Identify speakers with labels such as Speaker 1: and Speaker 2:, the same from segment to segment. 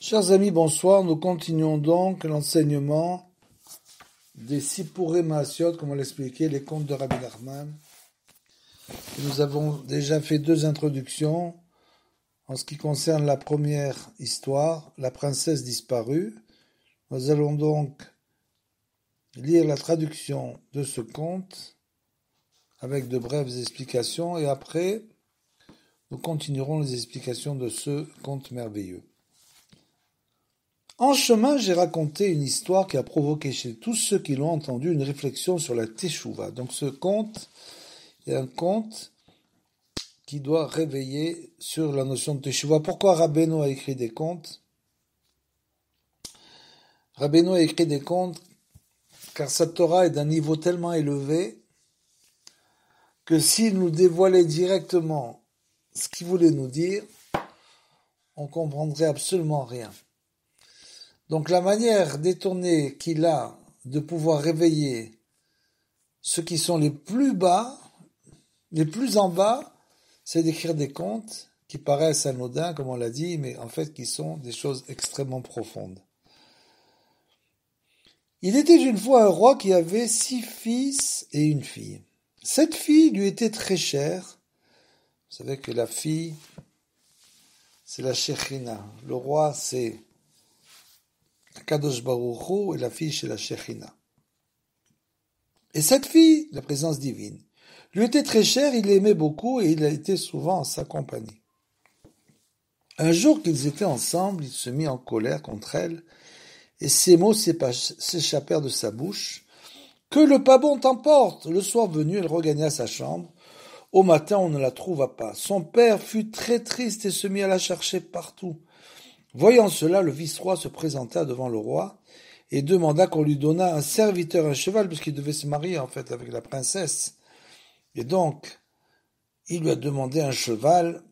Speaker 1: Chers amis, bonsoir. Nous continuons donc l'enseignement des Sipurei Maasiot, comme on l'expliquait, les contes de Rabbi Nachman. Nous avons déjà fait deux introductions en ce qui concerne la première histoire, la princesse disparue. Nous allons donc lire la traduction de ce conte avec de brèves explications et après, nous continuerons les explications de ce conte merveilleux. En chemin, j'ai raconté une histoire qui a provoqué chez tous ceux qui l'ont entendu une réflexion sur la Teshuvah. Donc ce conte est un conte qui doit réveiller sur la notion de Teshuvah. Pourquoi Rabbeinu a écrit des contes? Rabbeinu a écrit des contes car sa Torah est d'un niveau tellement élevé que s'il nous dévoilait directement ce qu'il voulait nous dire, on comprendrait absolument rien. Donc la manière détournée qu'il a de pouvoir réveiller ceux qui sont les plus bas, les plus en bas, c'est d'écrire des contes qui paraissent anodins, comme on l'a dit, mais en fait qui sont des choses extrêmement profondes. Il était une fois un roi qui avait 6 fils et une fille. Cette fille lui était très chère. Vous savez que la fille, c'est la Shekhinah. Le roi, c'est Kadosh Baruch Hu, et la fille chez la Shekhinah. Et cette fille, la présence divine, lui était très chère, il l'aimait beaucoup et il a été souvent en sa compagnie. Un jour qu'ils étaient ensemble, il se mit en colère contre elle et ces mots s'échappèrent de sa bouche. Que le pas bon t'emporte! Le soir venu, elle regagna sa chambre. Au matin, on ne la trouva pas. Son père fut très triste et se mit à la chercher partout. Voyant cela, le vice-roi se présenta devant le roi et demanda qu'on lui donnât un serviteur, un cheval, puisqu'il devait se marier en fait avec la princesse. Et donc, il lui a demandé un cheval,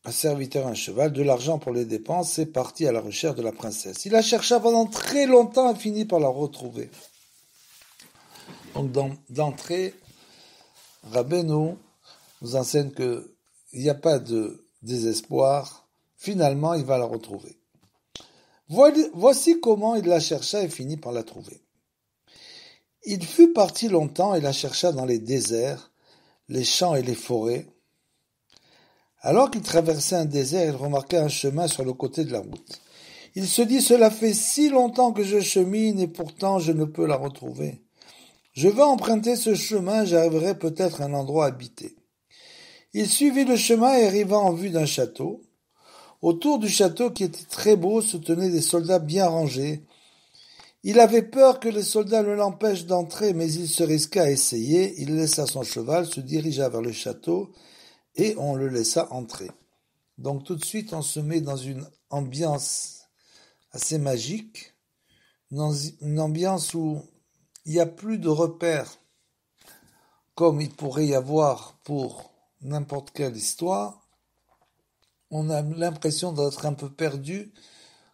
Speaker 1: un serviteur, un cheval, de l'argent pour les dépenses, et partit à la recherche de la princesse. Il la chercha pendant très longtemps et finit par la retrouver. Donc, d'entrée, Rabbeinu nous enseigne qu'il n'y a pas de désespoir. Finalement, il va la retrouver. Voici comment il la chercha et finit par la trouver. Il fut parti longtemps et la chercha dans les déserts, les champs et les forêts. Alors qu'il traversait un désert, il remarqua un chemin sur le côté de la route. Il se dit, cela fait si longtemps que je chemine et pourtant je ne peux la retrouver. Je vais emprunter ce chemin, j'arriverai peut-être à un endroit habité. Il suivit le chemin et arriva en vue d'un château. Autour du château, qui était très beau, se tenaient des soldats bien rangés. Il avait peur que les soldats ne l'empêchent d'entrer, mais il se risqua à essayer. Il laissa son cheval, se dirigea vers le château, et on le laissa entrer. Donc tout de suite, on se met dans une ambiance assez magique, une ambiance où il n'y a plus de repères, comme il pourrait y avoir pour n'importe quelle histoire. On a l'impression d'être un peu perdu,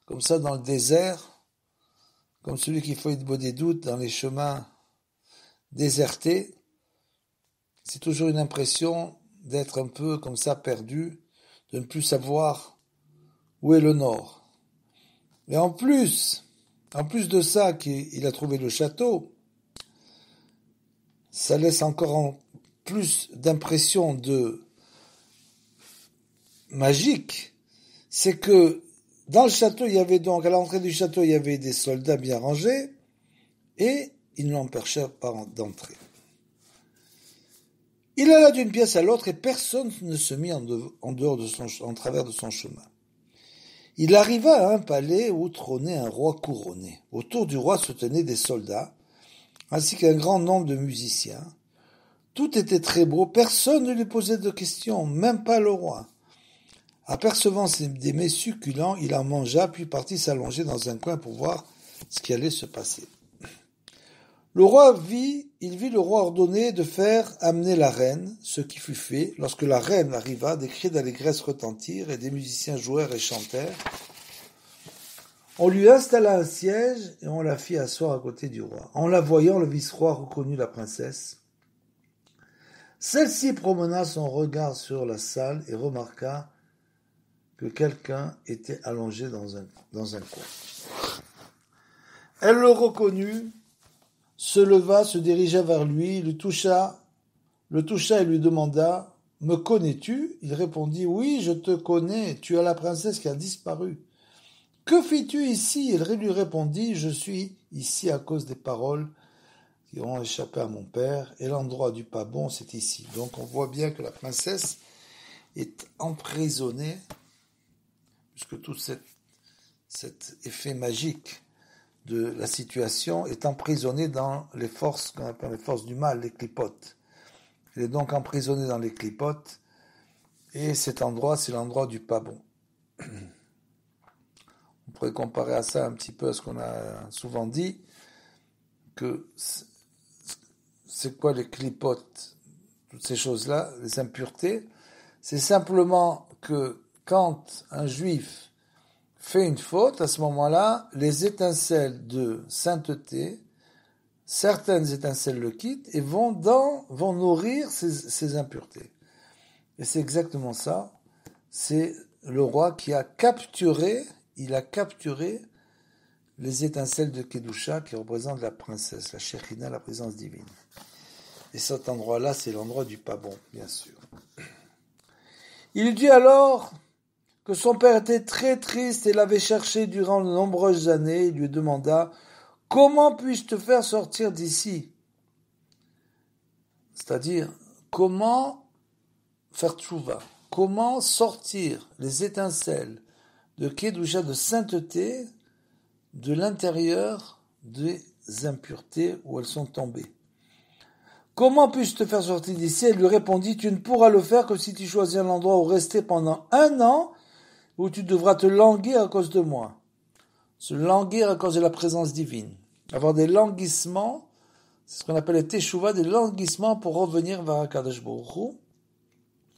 Speaker 1: comme ça dans le désert, comme celui qui fait des doutes dans les chemins désertés. C'est toujours une impression d'être un peu comme ça perdu, de ne plus savoir où est le nord. Et en plus de ça, qu'il a trouvé le château, ça laisse encore plus d'impression de magique, c'est que dans le château, il y avait donc, à l'entrée du château, il y avait des soldats bien rangés, et ils ne l'empêchèrent pas d'entrer. Il alla d'une pièce à l'autre, et personne ne se mit en travers de son chemin. Il arriva à un palais où trônait un roi couronné. Autour du roi se tenaient des soldats, ainsi qu'un grand nombre de musiciens. Tout était très beau, personne ne lui posait de questions, même pas le roi. Apercevant des mets succulents, il en mangea, puis partit s'allonger dans un coin pour voir ce qui allait se passer. Il vit le roi ordonner de faire amener la reine, ce qui fut fait. Lorsque la reine arriva, des cris d'allégresse retentirent et des musiciens jouèrent et chantèrent. On lui installa un siège et on la fit asseoir à côté du roi. En la voyant, le vice-roi reconnut la princesse. Celle-ci promena son regard sur la salle et remarqua que quelqu'un était allongé dans un coin. Elle le reconnut, se leva, se dirigea vers lui, le toucha et lui demanda « Me connais-tu » Il répondit « Oui, je te connais, tu es la princesse qui a disparu. »« Que fais-tu ici » Il lui répondit « Je suis ici à cause des paroles qui ont échappé à mon père, et l'endroit du pas bon, c'est ici. » Donc on voit bien que la princesse est emprisonnée, puisque tout cet effet magique de la situation est emprisonnée dans les forces qu'on appelle les forces du mal, les clipotes. Elle est donc emprisonnée dans les clipotes, et cet endroit, c'est l'endroit du pas bon. On pourrait comparer à ça un petit peu à ce qu'on a souvent dit, que c'est quoi les clipotes, toutes ces choses-là, les impuretés. C'est simplement que quand un juif fait une faute, à ce moment-là, les étincelles de sainteté, certaines étincelles le quittent et vont nourrir ces impuretés. Et c'est exactement ça. C'est le roi qui a capturé les étincelles de Kedusha qui représentent la princesse, la Shekhinah, la présence divine. Et cet endroit-là, c'est l'endroit du pas bon, bien sûr. Il dit alors que son père était très triste et l'avait cherché durant de nombreuses années. Il lui demanda « Comment puis-je te faire sortir d'ici ?» C'est-à-dire, comment faire tchouva, comment sortir les étincelles de Kedusha, de sainteté, de l'intérieur des impuretés où elles sont tombées. Comment puis-je te faire sortir d'ici ? Elle lui répondit, tu ne pourras le faire que si tu choisis un endroit où rester pendant 1 an, où tu devras te languir à cause de moi. Se languir à cause de la présence divine. Avoir des languissements, c'est ce qu'on appelle les teshuva, des languissements pour revenir vers HaKadosh Baruch Hu.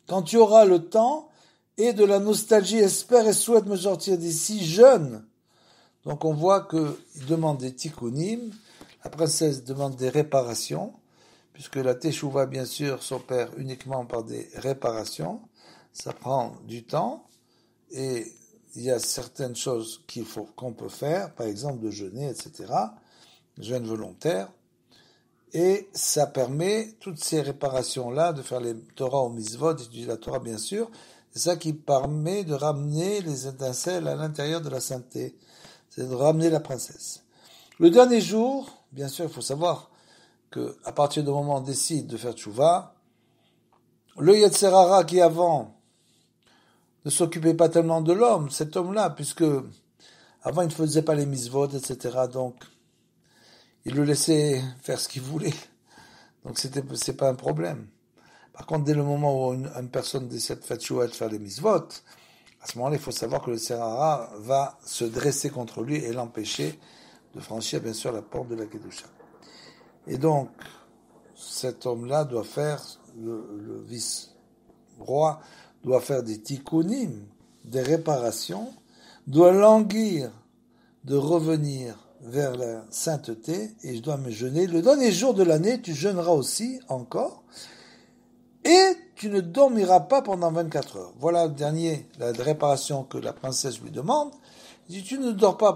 Speaker 1: Quand tu auras le temps et de la nostalgie, espère et souhaite me sortir d'ici jeune. Donc on voit qu'il demande des tikkunim, la princesse demande des réparations, puisque la teshuva, bien sûr, s'opère uniquement par des réparations. Ça prend du temps, et il y a certaines choses qu'on peut faire, par exemple de jeûner, etc., jeûne volontaire, et ça permet, toutes ces réparations-là, de faire les Torah au mitzvot, d'étudier la Torah, bien sûr, c'est ça qui permet de ramener les étincelles à l'intérieur de la sainteté, c'est de ramener la princesse. Le dernier jour, bien sûr, il faut savoir que à partir du moment où on décide de faire tchouva, le Yetzer Hara qui avant ne s'occupait pas tellement de l'homme, cet homme-là, puisque avant il ne faisait pas les mitzvot, etc., donc il le laissait faire ce qu'il voulait. Donc c'est pas un problème. Par contre, dès le moment où une personne décide de faire tchouva et de faire les mitzvot, à ce moment-là, il faut savoir que le Yetzer Hara va se dresser contre lui et l'empêcher de franchir, bien sûr, la porte de la Kedusha. Et donc, cet homme-là doit faire, le vice-roi, doit faire des tikkunim, des réparations, doit languir de revenir vers la sainteté, et je dois me jeûner. Le dernier jour de l'année, tu jeûneras aussi, encore, et tu ne dormiras pas pendant 24 heures. Voilà la réparation que la princesse lui demande. Il dit, tu ne dors pas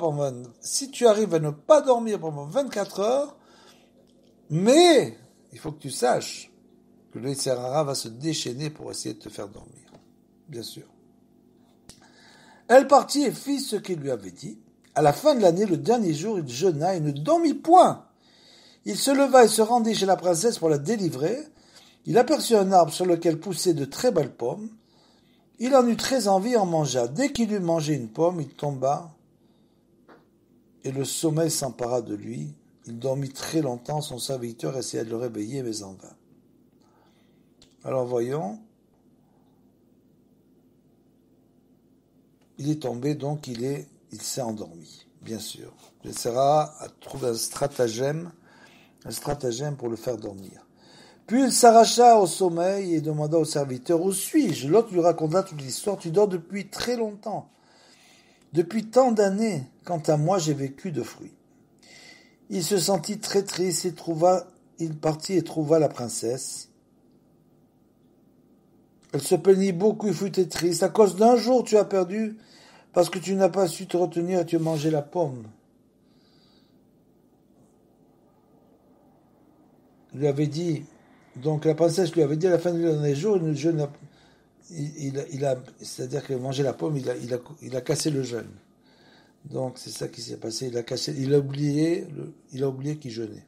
Speaker 1: si tu arrives à ne pas dormir pendant 24 heures, mais il faut que tu saches que le Yetzer Hara va se déchaîner pour essayer de te faire dormir. Bien sûr. Elle partit et fit ce qu'il lui avait dit. À la fin de l'année, le dernier jour, il jeûna et ne dormit point. Il se leva et se rendit chez la princesse pour la délivrer. Il aperçut un arbre sur lequel poussaient de très belles pommes. Il en eut très envie et en mangea. Dès qu'il eut mangé une pomme, il tomba et le sommeil s'empara de lui. Il dormit très longtemps, son serviteur essaya de le réveiller, mais en vain. Alors voyons. Il est tombé, donc il s'est endormi, bien sûr. Le Yetzer Hara a trouvé un stratagème pour le faire dormir. Puis il s'arracha au sommeil et demanda au serviteur, où suis-je? L'autre lui raconta toute l'histoire, tu dors depuis très longtemps, depuis tant d'années. Quant à moi, j'ai vécu de fruits. Il se sentit très triste, il partit et trouva la princesse. Elle se plaignit beaucoup, il fut triste. À cause d'un jour, tu as perdu parce que tu n'as pas su te retenir et tu as mangé la pomme. Il lui avait dit, donc la princesse lui avait dit à la fin du dernier jour, le jeûne, c'est-à-dire qu'il a mangé la pomme, il a cassé le jeûne. Donc c'est ça qui s'est passé, il a oublié qu'il jeûnait.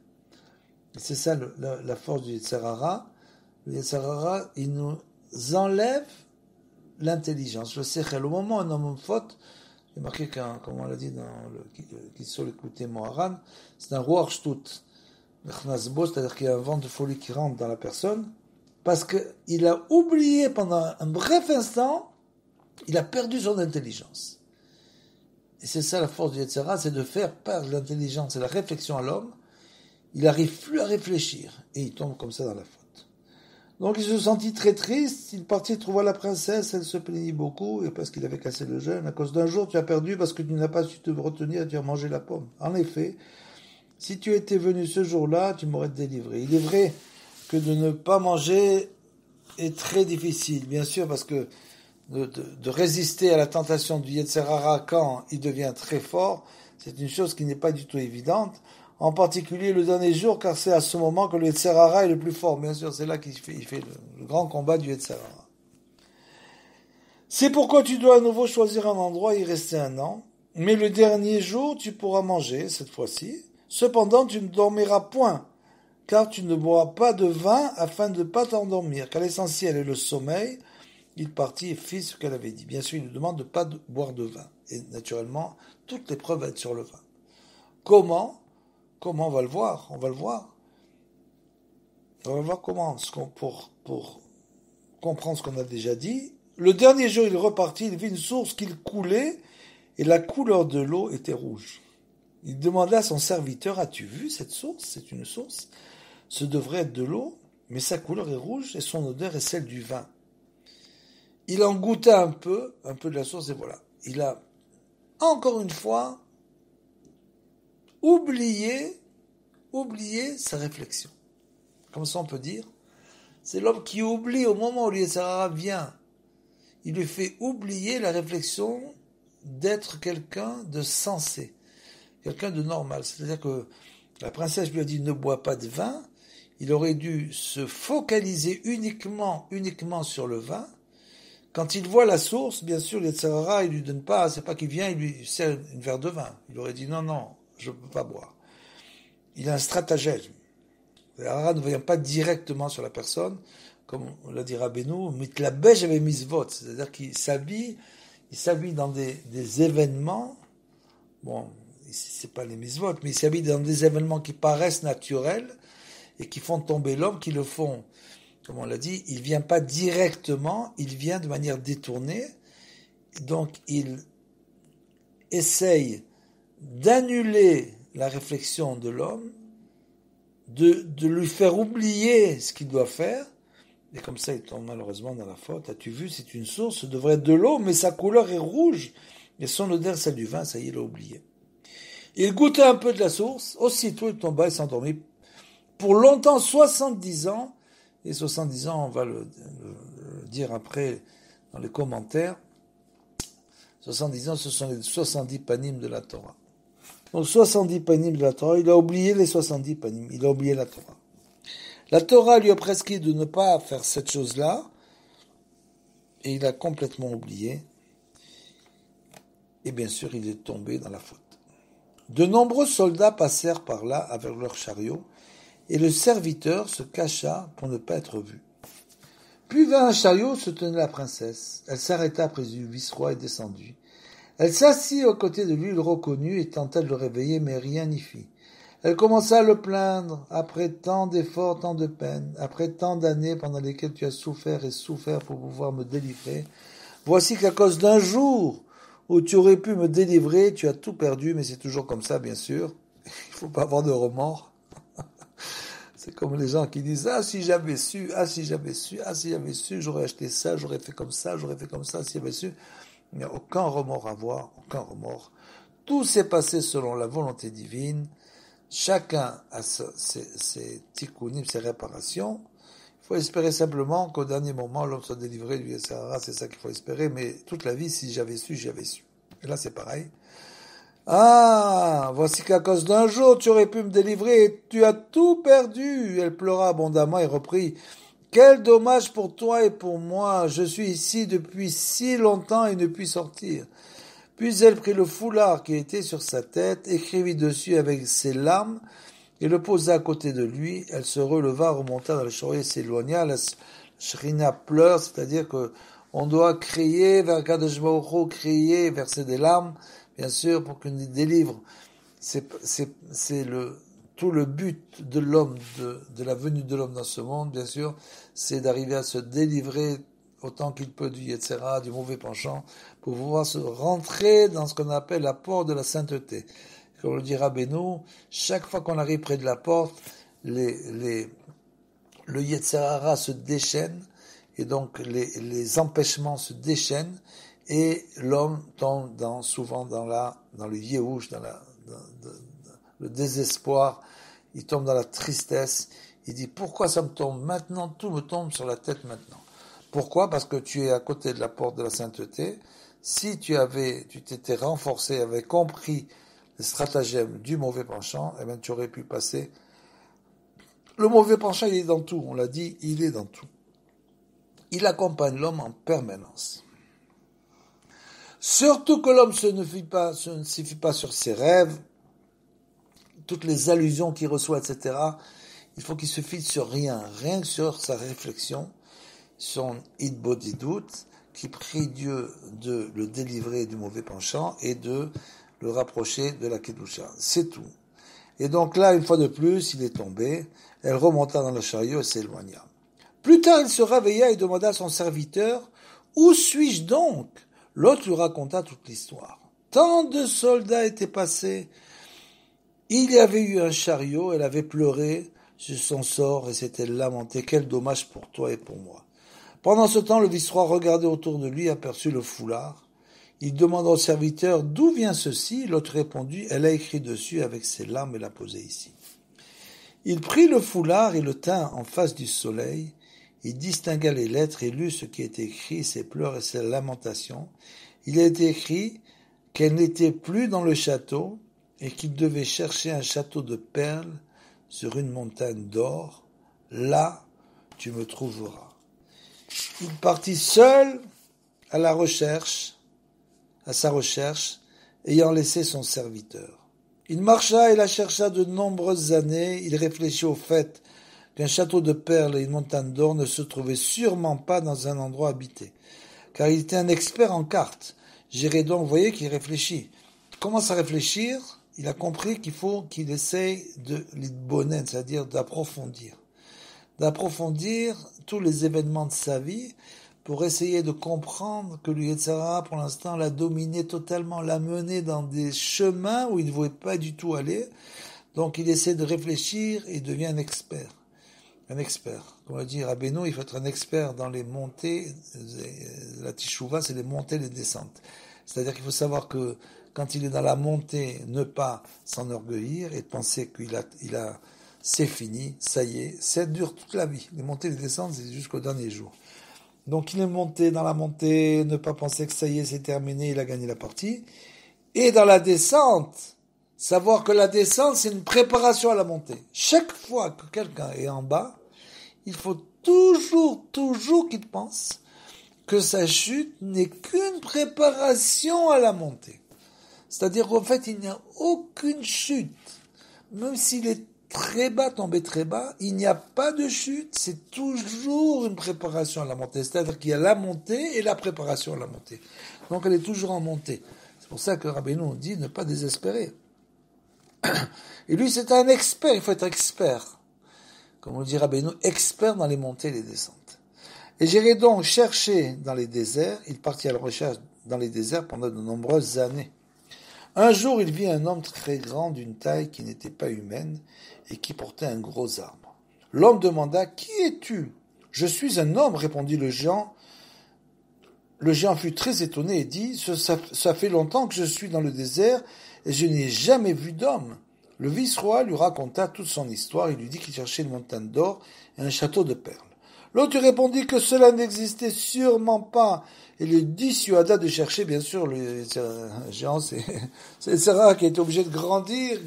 Speaker 1: Et c'est ça la force du Yetzer Hara. Le Yetzer Hara, il nous enlève l'intelligence, le sechel. Au moment où un homme faute, j'ai marqué comme on l'a dit sur l'écouté Moharan, c'est un ruach shtut. C'est-à-dire qu'il y a un vent de folie qui rentre dans la personne, parce qu'il a oublié pendant un bref instant, il a perdu son intelligence. Et c'est ça la force du Yetzer Hara, c'est de faire perdre l'intelligence et la réflexion à l'homme. Il n'arrive plus à réfléchir, et il tombe comme ça dans la faute. Donc il se sentit très triste, il partit trouver la princesse, elle se plaignit beaucoup, et parce qu'il avait cassé le jeûne, à cause d'un jour tu as perdu parce que tu n'as pas su te retenir et tu as mangé la pomme. En effet, si tu étais venu ce jour-là, tu m'aurais délivré. Il est vrai que de ne pas manger est très difficile, bien sûr, parce que de résister à la tentation du Yetzer Hara quand il devient très fort, c'est une chose qui n'est pas du tout évidente, en particulier le dernier jour, car c'est à ce moment que le Yetzer Hara est le plus fort. Bien sûr, c'est là qu'il fait le grand combat du Yetzer Hara. C'est pourquoi tu dois à nouveau choisir un endroit et y rester 1 an, mais le dernier jour, tu pourras manger, cette fois-ci. Cependant, tu ne dormiras point, car tu ne bois pas de vin afin de ne pas t'endormir, car l'essentiel est le sommeil. Il partit et fit ce qu'elle avait dit. Bien sûr, il nous demande de ne pas boire de vin. Et naturellement, toute l'épreuve va être sur le vin. Comment on va le voir? On va le voir. On va voir comment, pour comprendre ce qu'on a déjà dit. Le dernier jour, il repartit, il vit une source qui coulait, et la couleur de l'eau était rouge. Il demanda à son serviteur, as-tu vu cette source? C'est une source. Ce devrait être de l'eau, mais sa couleur est rouge et son odeur est celle du vin. Il en goûta un peu de la source et voilà. Il a, encore une fois, oublié sa réflexion. Comme ça on peut dire. C'est l'homme qui oublie au moment où le Yetzer Hara vient. Il lui fait oublier la réflexion d'être quelqu'un de sensé. Quelqu'un de normal. C'est-à-dire que la princesse lui a dit ne bois pas de vin. Il aurait dû se focaliser uniquement sur le vin. Quand il voit la source, bien sûr, le Yetzer Hara, il lui donne pas, c'est pas qu'il vient, il lui sert une verre de vin. Il aurait dit non, je peux pas boire. Il a un stratagème. Le Yetzer Hara ne vient pas directement sur la personne, comme on l'a dit Rabbeinu, mitlabesh avec misvot, c'est-à-dire qu'il s'habille dans des événements, bon, c'est pas les misvot, mais il s'habille dans des événements qui paraissent naturels et qui font tomber l'homme, qui le font, comme on l'a dit, il vient pas directement, il vient de manière détournée, donc il essaye d'annuler la réflexion de l'homme, de lui faire oublier ce qu'il doit faire, et comme ça il tombe malheureusement dans la faute. As-tu vu, c'est une source, ça devrait être de l'eau, mais sa couleur est rouge, et son odeur celle du vin, ça y est, il a oublié. Il goûtait un peu de la source, aussitôt il tomba et s'endormit. Pour longtemps, 70 ans, et 70 ans, on va le dire après dans les commentaires, 70 ans, ce sont les 70 panim de la Torah. Donc 70 panim de la Torah, il a oublié les 70 panim, il a oublié la Torah. La Torah lui a prescrit de ne pas faire cette chose-là, et il a complètement oublié, et bien sûr il est tombé dans la faute. De nombreux soldats passèrent par là avec leurs chariots, et le serviteur se cacha pour ne pas être vu. Puis vint un chariot se tenait la princesse. Elle s'arrêta après du vice-roi et descendit. Elle s'assit aux côtés de lui, il reconnut et tenta de le réveiller, mais rien n'y fit. Elle commença à le plaindre, après tant d'efforts, tant de peines, après tant d'années pendant lesquelles tu as souffert et souffert pour pouvoir me délivrer. Voici qu'à cause d'un jour où tu aurais pu me délivrer, tu as tout perdu, mais c'est toujours comme ça, bien sûr. Il ne faut pas avoir de remords. C'est comme les gens qui disent « Ah, si j'avais su, j'aurais acheté ça, j'aurais fait comme ça, si j'avais su. » Il n'y a aucun remords à avoir, aucun remords. Tout s'est passé selon la volonté divine. Chacun a ses tikkunim, ses réparations. Il Il faut espérer simplement qu'au dernier moment, l'homme soit délivré du Yetzer Hara, c'est ça qu'il faut espérer, mais toute la vie, si j'avais su, j'avais su. Et là, c'est pareil. Ah, voici qu'à cause d'un jour, tu aurais pu me délivrer et tu as tout perdu. Elle pleura abondamment et reprit. Quel dommage pour toi et pour moi. Je suis ici depuis si longtemps et ne puis sortir. Puis elle prit le foulard qui était sur sa tête, écrivit dessus avec ses larmes et le posa à côté de lui. Elle se releva, remonta dans le chariot et s'éloigna. La Shrina pleure, c'est-à-dire que on doit crier vers Kadosh Baruch Hu, crier, verser des larmes, bien sûr, pour qu'il nous délivre. C'est tout le but de l'homme, de la venue de l'homme dans ce monde, bien sûr, c'est d'arriver à se délivrer autant qu'il peut du Yetzer Hara, du mauvais penchant, pour pouvoir se rentrer dans ce qu'on appelle la porte de la sainteté. Comme le dit Rabbeinu, chaque fois qu'on arrive près de la porte, le Yetzer Hara se déchaîne, et donc les empêchements se déchaînent, et l'homme tombe souvent dans le Yehush, dans le désespoir, il tombe dans la tristesse, il dit pourquoi ça me tombe maintenant, tout me tombe sur la tête maintenant. Pourquoi? Parce que tu es à côté de la porte de la sainteté. Si tu t'étais renforcé, avais compris les stratagèmes du mauvais penchant, eh bien tu aurais pu passer. Le mauvais penchant, il est dans tout, on l'a dit, il est dans tout. Il accompagne l'homme en permanence. Surtout que l'homme ne se fie pas sur ses rêves, toutes les allusions qu'il reçoit, etc. Il faut qu'il se fie sur rien que sur sa réflexion, son idbodidut, qui prie Dieu de le délivrer du mauvais penchant et de le rapprocher de la Kedusha. C'est tout. Et donc là, une fois de plus, il est tombé, elle remonta dans le chariot et s'éloigna. Plus tard, il se réveilla et demanda à son serviteur, « Où suis-je donc ?» L'autre lui raconta toute l'histoire. Tant de soldats étaient passés. Il y avait eu un chariot, elle avait pleuré sur son sort et s'était lamentée. Quel dommage pour toi et pour moi. Pendant ce temps, le vice-roi regardait autour de lui, aperçut le foulard. Il demanda au serviteur, d'où vient ceci? L'autre répondit, elle a écrit dessus avec ses larmes et l'a posé ici. Il prit le foulard et le tint en face du soleil. Il distingua les lettres et lut ce qui était écrit, ses pleurs et ses lamentations. Il a été écrit qu'elle n'était plus dans le château et qu'il devait chercher un château de perles sur une montagne d'or. Là, tu me trouveras. Il partit seul à sa recherche, ayant laissé son serviteur. Il marcha et la chercha de nombreuses années. Il réfléchit au fait qu'un château de perles et une montagne d'or ne se trouvaient sûrement pas dans un endroit habité, car il était un expert en cartes. Gérédon, vous voyez qu'il réfléchit. Il commence à réfléchir, il a compris qu'il faut qu'il essaye de l'idbonen, c'est-à-dire d'approfondir tous les événements de sa vie pour essayer de comprendre que le Yetzer Hara, pour l'instant, l'a dominé totalement, l'a mené dans des chemins où il ne voulait pas du tout aller. Donc il essaie de réfléchir et devient un expert. Un expert. Comme on dit Rabbeinu, il faut être un expert dans les montées. La Teshuvah, c'est les montées et les descentes. C'est-à-dire qu'il faut savoir que quand il est dans la montée, ne pas s'enorgueillir et penser c'est fini, ça y est, ça dure toute la vie. Les montées et les descentes, c'est jusqu'au dernier jour. Donc il est monté dans la montée, ne pas penser que ça y est, c'est terminé, il a gagné la partie. Et dans la descente, savoir que la descente, c'est une préparation à la montée. Chaque fois que quelqu'un est en bas, il faut toujours qu'il pense que sa chute n'est qu'une préparation à la montée. C'est-à-dire qu'en fait, il n'y a aucune chute. Même s'il est très bas, tombé très bas, il n'y a pas de chute, c'est toujours une préparation à la montée. C'est-à-dire qu'il y a la montée et la préparation à la montée. Donc elle est toujours en montée. C'est pour ça que Rabbeinu dit ne pas désespérer. Et lui, c'est un expert, il faut être expert. Comme on dit Rabbeinu, expert dans les montées et les descentes. Et j'irai donc chercher dans les déserts, il partit à la recherche dans les déserts pendant de nombreuses années. Un jour, il vit un homme très grand d'une taille qui n'était pas humaine et qui portait un gros arbre. L'homme demanda, « Qui es-tu » ? « Je suis un homme, répondit le géant. Le géant fut très étonné et dit, « Ça fait longtemps que je suis dans le désert et je n'ai jamais vu d'homme. » Le vice-roi lui raconta toute son histoire et lui dit qu'il cherchait une montagne d'or et un château de perles. L'autre lui répondit que cela n'existait sûrement pas et le dissuada de chercher, bien sûr, le géant, c'est Sarah qui était obligé de grandir,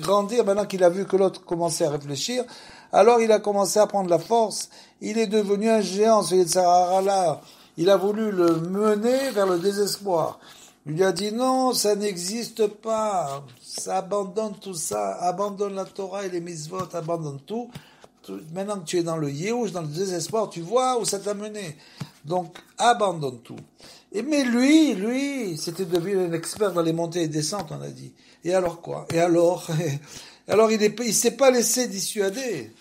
Speaker 1: maintenant qu'il a vu que l'autre commençait à réfléchir, alors il a commencé à prendre la force, il est devenu un géant, ce Sarah là, il a voulu le mener vers le désespoir. Il lui a dit non, ça n'existe pas, ça abandonne tout ça, abandonne la Torah et les mitzvot, abandonne tout. Maintenant que tu es dans le Yéhouch, dans le désespoir, tu vois où ça t'a mené. Donc, abandonne tout. Mais lui, c'était devenu un expert dans les montées et descentes, on a dit. Et alors quoi? Et alors il s'est pas laissé dissuader.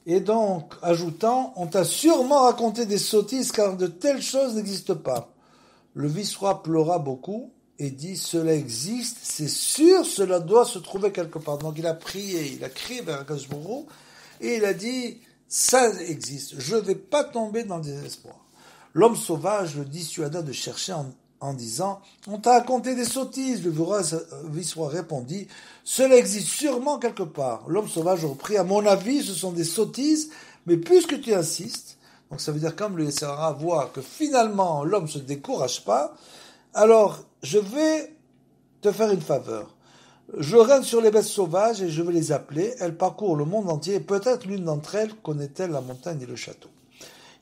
Speaker 1: Et donc, ajoutant, on t'a sûrement raconté des sottises car de telles choses n'existent pas. Le vice-roi pleura beaucoup et dit, cela existe, c'est sûr, cela doit se trouver quelque part. Donc il a prié, il a crié vers Akadosh Baruch Hu, et il a dit, ça existe, je ne vais pas tomber dans le désespoir. L'homme sauvage le dissuada de chercher en disant, on t'a raconté des sottises. Le vice-roi répondit, cela existe sûrement quelque part. L'homme sauvage reprit, à mon avis, ce sont des sottises, mais puisque tu insistes, donc ça veut dire comme le Yetzirah voit que finalement l'homme ne se décourage pas, alors je vais te faire une faveur. Je règne sur les bêtes sauvages et je vais les appeler. Elles parcourent le monde entier et peut-être l'une d'entre elles connaît-elle la montagne et le château.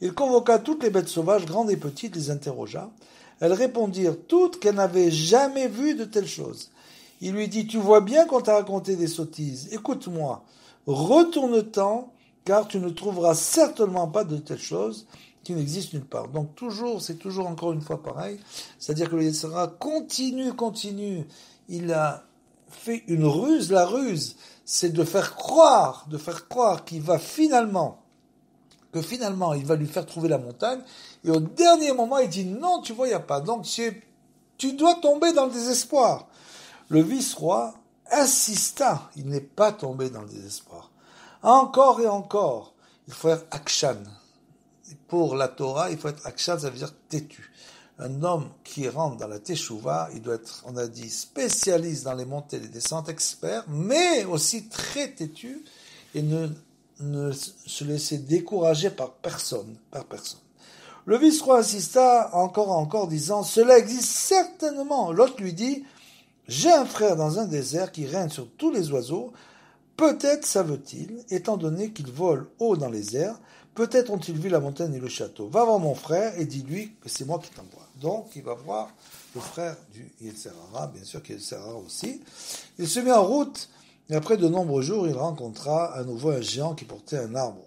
Speaker 1: Il convoqua toutes les bêtes sauvages, grandes et petites, les interrogea. Elles répondirent toutes qu'elles n'avaient jamais vu de telles choses. Il lui dit, tu vois bien qu'on t'a raconté des sottises. Écoute-moi, retourne-t'en, car tu ne trouveras certainement pas de telles choses qui n'existent nulle part. Donc c'est toujours encore une fois pareil. C'est-à-dire que le Yetzirah continue. Il a fait une ruse. La ruse, c'est de faire croire qu'il va finalement il va lui faire trouver la montagne, et au dernier moment, il dit, non, tu vois, il n'y a pas. Donc, tu dois tomber dans le désespoir. Le vice-roi insista, il n'est pas tombé dans le désespoir. Encore et encore, il faut être akshan. Pour la Torah, il faut être akshan, ça veut dire têtu. Un homme qui rentre dans la teshuva, il doit être, on a dit, spécialiste dans les montées et les descentes, expert, mais aussi très têtu, et ne se laisser décourager par personne. Le vice-roi insista encore, disant, cela existe certainement. L'autre lui dit, j'ai un frère dans un désert qui règne sur tous les oiseaux. Peut-être savent-ils, étant donné qu'ils volent haut dans les airs, peut-être ont-ils vu la montagne et le château. Va voir mon frère et dis-lui que c'est moi qui t'envoie. Donc, il va voir le frère du Yetzirah, bien sûr qu'il y a Yetzirah aussi. Il se met en route, et après de nombreux jours, il rencontra à nouveau un géant qui portait un arbre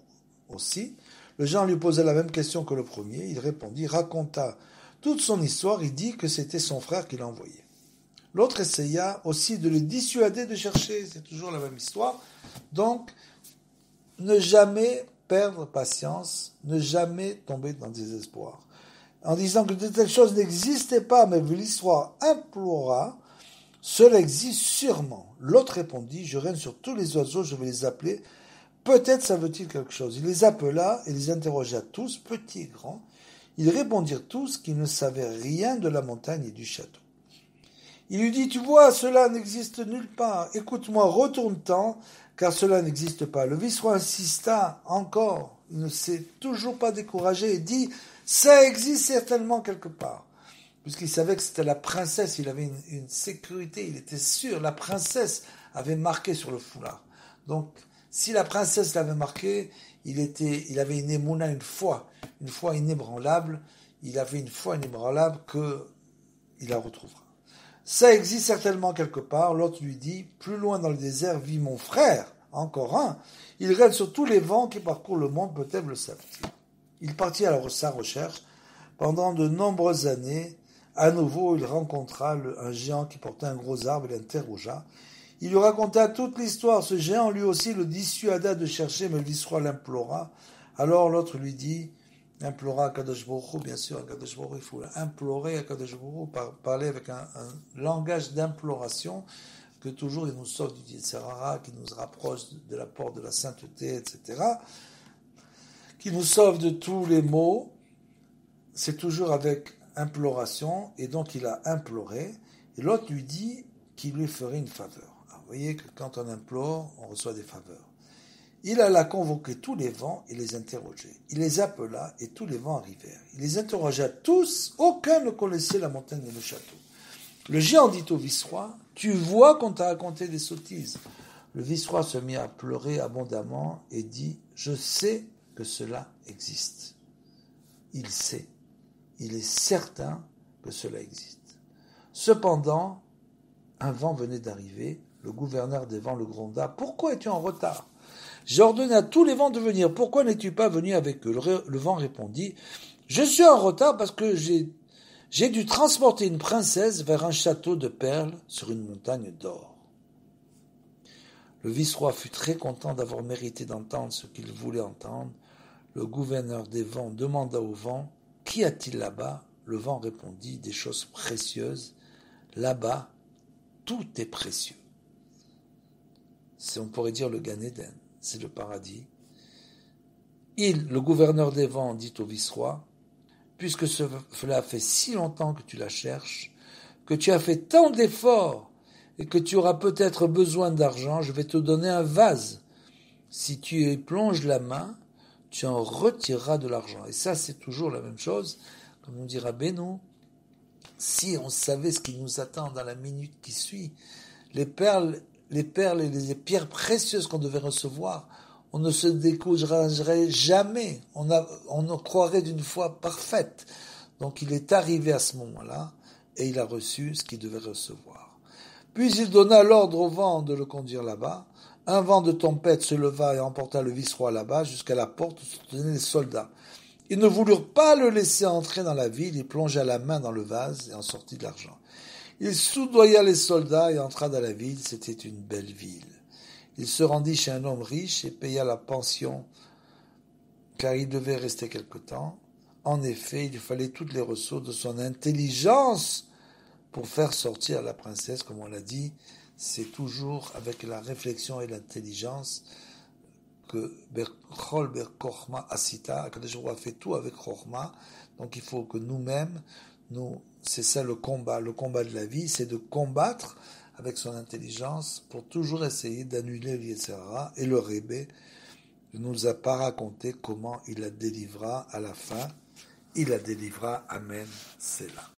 Speaker 1: aussi. Le géant lui posa la même question que le premier. Il répondit, raconta toute son histoire. Il dit que c'était son frère qui l'a envoyé. L'autre essaya aussi de le dissuader de chercher. C'est toujours la même histoire. Donc, ne jamais perdre patience, ne jamais tomber dans le désespoir. En disant que de telles choses n'existaient pas, mais l'histoire implora, cela existe sûrement. L'autre répondit, je règne sur tous les oiseaux, je vais les appeler. Peut-être savent-ils quelque chose. Il les appela et les interrogea tous, petits et grands. Ils répondirent tous qu'ils ne savaient rien de la montagne et du château. Il lui dit, tu vois, cela n'existe nulle part. Écoute-moi, retourne-t'en, car cela n'existe pas. Le vice-roi insista encore. Il ne s'est toujours pas découragé et dit, ça existe certainement quelque part. Puisqu'il savait que c'était la princesse, il avait une sécurité, il était sûr, la princesse avait marqué sur le foulard. Donc, si la princesse l'avait marqué, il avait une émouna, une foi inébranlable, il avait une foi inébranlable qu'il la retrouvera. Ça existe certainement quelque part. L'autre lui dit, plus loin dans le désert vit mon frère, encore un. Il règne sur tous les vents qui parcourent le monde, peut-être le savent-ils. Il partit à sa recherche. Pendant de nombreuses années, à nouveau, il rencontra un géant qui portait un gros arbre et l'interrogea. Il lui raconta toute l'histoire. Ce géant, lui aussi, le dissuada de chercher, mais le vice-roi l'implora. Alors l'autre lui dit, implora Akadosh Baruch Hu, bien sûr, Akadosh Baruch Hu, il faut implorer Akadosh Baruch Hu, parler avec un langage d'imploration, que toujours il nous sauve du Yetzirah, qui nous rapproche de la porte de la sainteté, etc., qui nous sauve de tous les maux. C'est toujours avec imploration, et donc il a imploré, et l'autre lui dit qu'il lui ferait une faveur. Alors, vous voyez que quand on implore, on reçoit des faveurs. il alla convoquer tous les vents et les interroger. Il les appela et tous les vents arrivèrent. Il les interrogea tous, aucun ne connaissait la montagne et le château. Le géant dit au vice-roi, tu vois qu'on t'a raconté des sottises. Le vice-roi se mit à pleurer abondamment et dit, je sais que cela existe. Il sait, il est certain que cela existe. Cependant, un vent venait d'arriver, le gouverneur des vents le gronda, pourquoi es-tu en retard ? J'ai ordonné à tous les vents de venir, pourquoi n'es-tu pas venu avec eux ? Le vent répondit, je suis en retard parce que j'ai dû transporter une princesse vers un château de perles sur une montagne d'or. Le vice-roi fut très content d'avoir mérité d'entendre ce qu'il voulait entendre. Le gouverneur des vents demanda au vent, qu'y a-t-il là-bas ? Le vent répondit, des choses précieuses. Là-bas, tout est précieux. On pourrait dire le Gan Eden, c'est le paradis. Le gouverneur des vents, dit au vice-roi, puisque cela fait si longtemps que tu la cherches, que tu as fait tant d'efforts et que tu auras peut-être besoin d'argent, je vais te donner un vase. Si tu y plonges la main, tu en retireras de l'argent. Et ça, c'est toujours la même chose. Comme on dira Beno, si on savait ce qui nous attend dans la minute qui suit, les perles et les pierres précieuses qu'on devait recevoir, on ne se découragerait jamais. On croirait d'une foi parfaite. Donc il est arrivé à ce moment-là et il a reçu ce qu'il devait recevoir. Puis il donna l'ordre au vent de le conduire là-bas. Un vent de tempête se leva et emporta le vice-roi là-bas jusqu'à la porte où se tenaient les soldats. Ils ne voulurent pas le laisser entrer dans la ville. Il plongea la main dans le vase et en sortit de l'argent. Il soudoya les soldats et entra dans la ville. C'était une belle ville. Il se rendit chez un homme riche et paya la pension, car il devait rester quelque temps. En effet, il fallait toutes les ressources de son intelligence pour faire sortir la princesse, comme on l'a dit. C'est toujours avec la réflexion et l'intelligence que Berchol Berkochma Asita, que Akadosh Baruch Hu a fait tout avec Chochma. Donc il faut que nous-mêmes, c'est ça le combat de la vie, c'est de combattre avec son intelligence pour toujours essayer d'annuler le Yetzer Hara. Et le Rebbe ne nous a pas raconté comment il la délivra à la fin. Il la délivra, Amen, c'est là.